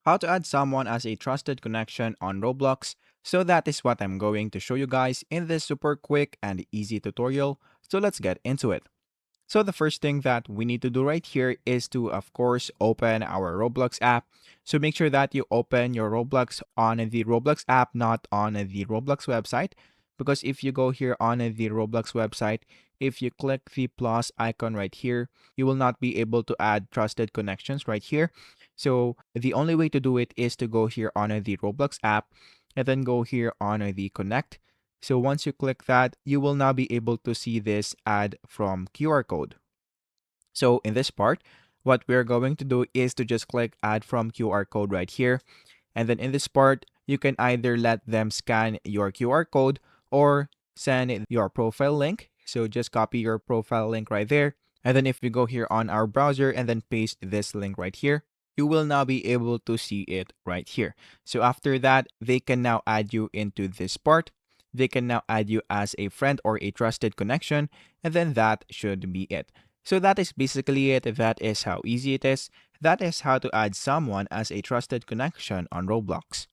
How to add someone as a trusted connection on Roblox. So that is what I'm going to show you guys in this super quick and easy tutorial. So let's get into it. So the first thing that we need to do right here is to, of course, open our Roblox app. So make sure that you open your Roblox on the Roblox app, not on the Roblox website. Because if you go here on the Roblox website, if you click the plus icon right here, you will not be able to add trusted connections right here. So the only way to do it is to go here on the Roblox app and then go here on the connect. So once you click that, you will now be able to see this add from QR code. So in this part, what we're going to do is to just click add from QR code right here. And then in this part, you can either let them scan your QR code or send your profile link. So just copy your profile link right there. And then if we go here on our browser and then paste this link right here, you will now be able to see it right here. So after that, they can now add you into this part. They can now add you as a friend or a trusted connection, and then that should be it. So that is basically it. That is how easy it is. That is how to add someone as a trusted connection on Roblox.